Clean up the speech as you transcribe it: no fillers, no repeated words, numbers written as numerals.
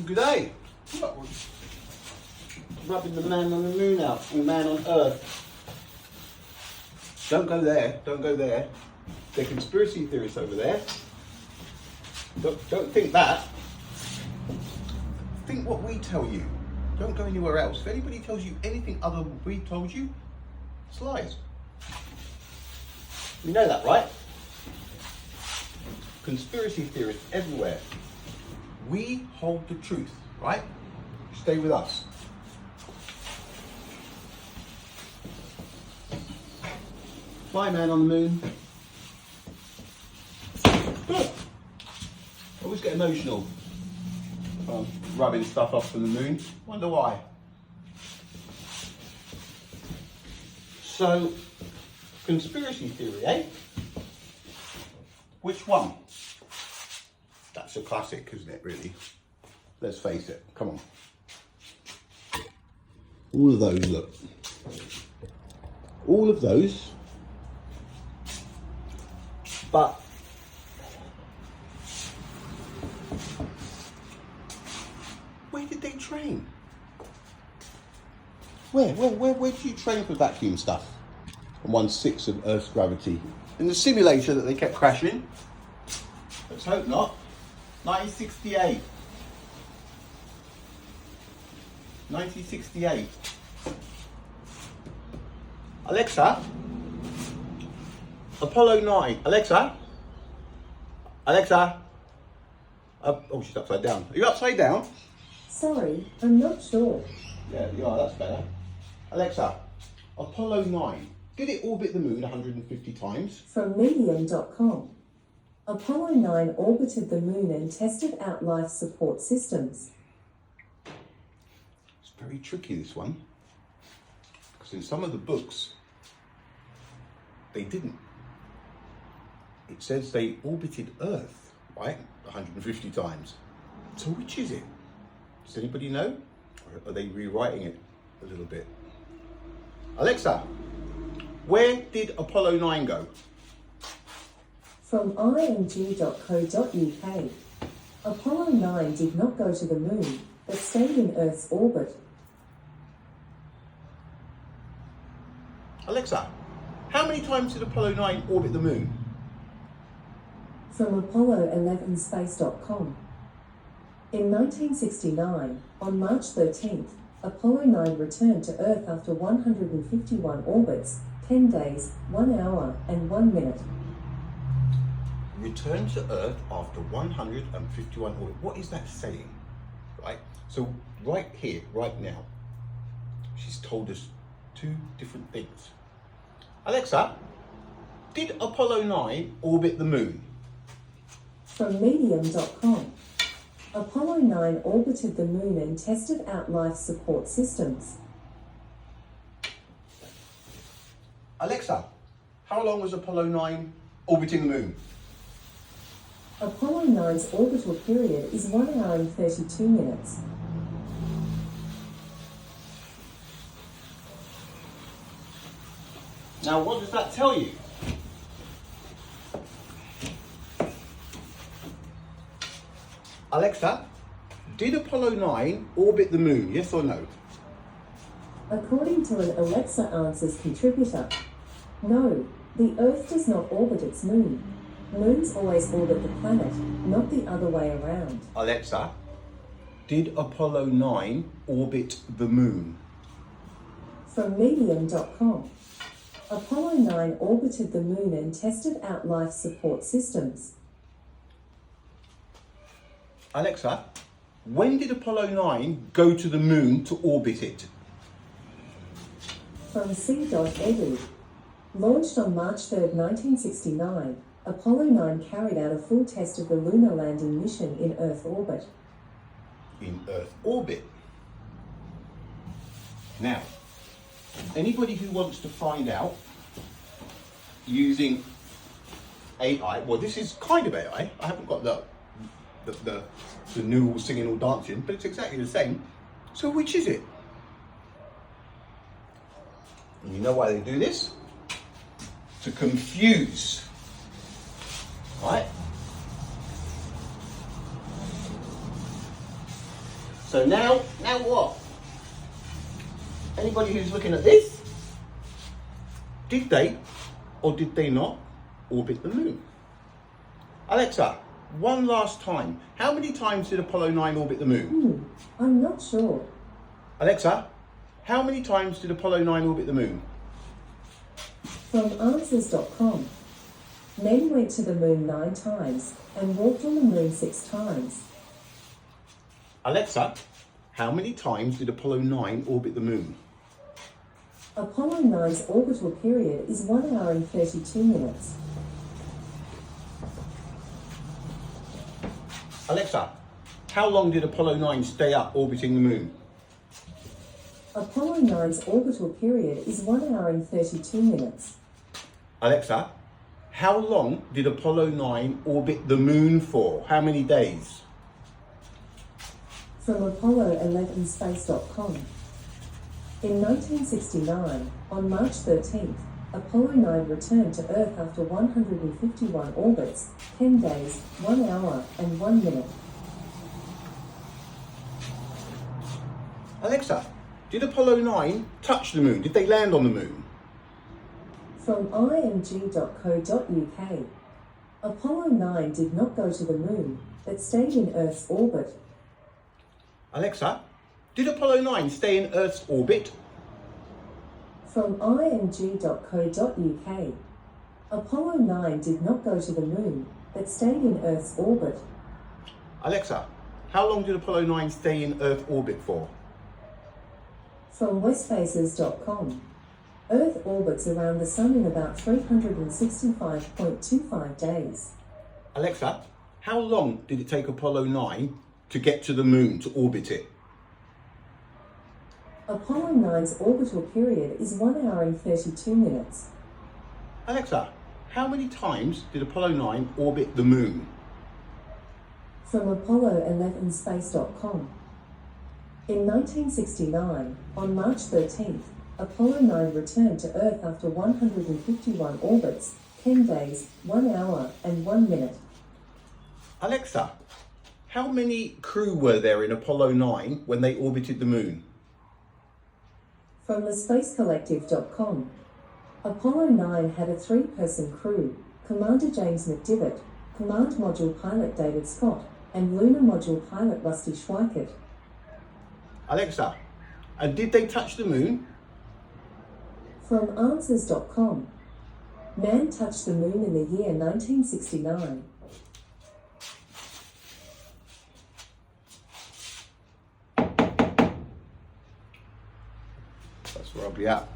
Good day. Rubbing the man on the moon out, or man on Earth. Don't go there. Don't go there. They're conspiracy theorists over there. Don't think that. Think what we tell you. Don't go anywhere else. If anybody tells you anything other than we told you, it's lies. You know that, right? Conspiracy theorists everywhere. We hold the truth, right? Stay with us. Fly man on the moon. I always get emotional rubbing stuff off from the moon. Wonder why. So, conspiracy theory, eh? Which one? That's a classic, isn't it, really? Let's face it, come on. All of those, look. All of those. But where did they train? Where did you train for vacuum stuff? On 1/6 of Earth's gravity. In the simulator that they kept crashing. Let's hope not. 1968. 1968. Alexa. Apollo 9. Alexa. Alexa. Oh, she's upside down. Are you upside down? Sorry, I'm not sure. Yeah, you are. That's better. Alexa. Apollo 9. Did it orbit the moon 150 times? From Medium.com. Apollo 9 orbited the moon and tested out life support systems. It's very tricky, this one. Because in some of the books, they didn't. It says they orbited Earth, right? 150 times. So which is it? Does anybody know? Or are they rewriting it a little bit? Alexa, where did Apollo 9 go? From img.co.uk. Apollo 9 did not go to the moon, but stayed in Earth's orbit. Alexa, how many times did Apollo 9 orbit the moon? From Apollo11space.com. In 1969, on March 13th, Apollo 9 returned to Earth after 151 orbits, 10 days, 1 hour, and 1 minute. Returned to Earth after 151 orbits. What is that saying? Right? So right here, right now, she's told us two different things. Alexa, did Apollo 9 orbit the moon? From Medium.com. Apollo 9 orbited the moon and tested out life support systems. Alexa, how long was Apollo 9 orbiting the moon? Apollo 9's orbital period is 1 hour and 32 minutes. Now, what does that tell you? Alexa, did Apollo 9 orbit the moon, yes or no? According to an Alexa Answers contributor, no, the Earth does not orbit its moon. Moons always orbit the planet, not the other way around. Alexa, did Apollo 9 orbit the moon? From Medium.com. Apollo 9 orbited the moon and tested out life support systems. Alexa, when did Apollo 9 go to the moon to orbit it? From C.edu. Launched on March 3, 1969, Apollo 9 carried out a full test of the lunar landing mission in Earth orbit. In Earth orbit. Now, anybody who wants to find out using AI, well, this is kind of AI. I haven't got the new all singing, all dancing, but it's exactly the same. So which is it? And you know why they do this? To confuse. Right? So now what? Anybody who's looking at this, did they or did they not orbit the moon? Alexa, one last time. How many times did Apollo 9 orbit the moon? I'm not sure. Alexa, how many times did Apollo 9 orbit the moon? From Answers.com. Men went to the moon 9 times and walked on the moon 6 times. Alexa, how many times did Apollo 9 orbit the moon? Apollo 9's orbital period is 1 hour and 32 minutes. Alexa, how long did Apollo 9 stay up orbiting the moon? Apollo 9's orbital period is 1 hour and 32 minutes. Alexa, how long did Apollo 9 orbit the moon for? How many days? From Apollo11space.com. In 1969, on March 13th, Apollo 9 returned to Earth after 151 orbits, 10 days, 1 hour, and 1 minute. Alexa, did Apollo 9 touch the moon? Did they land on the moon? From img.co.uk. Apollo 9 did not go to the moon, but stayed in Earth's orbit. Alexa, did Apollo 9 stay in Earth's orbit? From img.co.uk. Apollo 9 did not go to the moon, but stayed in Earth's orbit. Alexa, how long did Apollo 9 stay in Earth orbit for? From westfaces.com. Earth orbits around the Sun in about 365.25 days. Alexa, how long did it take Apollo 9 to get to the moon, to orbit it? Apollo 9's orbital period is 1 hour and 32 minutes. Alexa, how many times did Apollo 9 orbit the moon? From Apollo11space.com. In 1969, on March 13th, Apollo 9 returned to Earth after 151 orbits, 10 days, 1 hour, and 1 minute. Alexa, how many crew were there in Apollo 9 when they orbited the moon? From thespacecollective.com. Apollo 9 had a 3-person crew: Commander James McDivitt, Command Module Pilot David Scott, and Lunar Module Pilot Rusty Schweikert. Alexa, and did they touch the moon? From Answers.com. Man touched the moon in the year 1969. That's where I'll be at.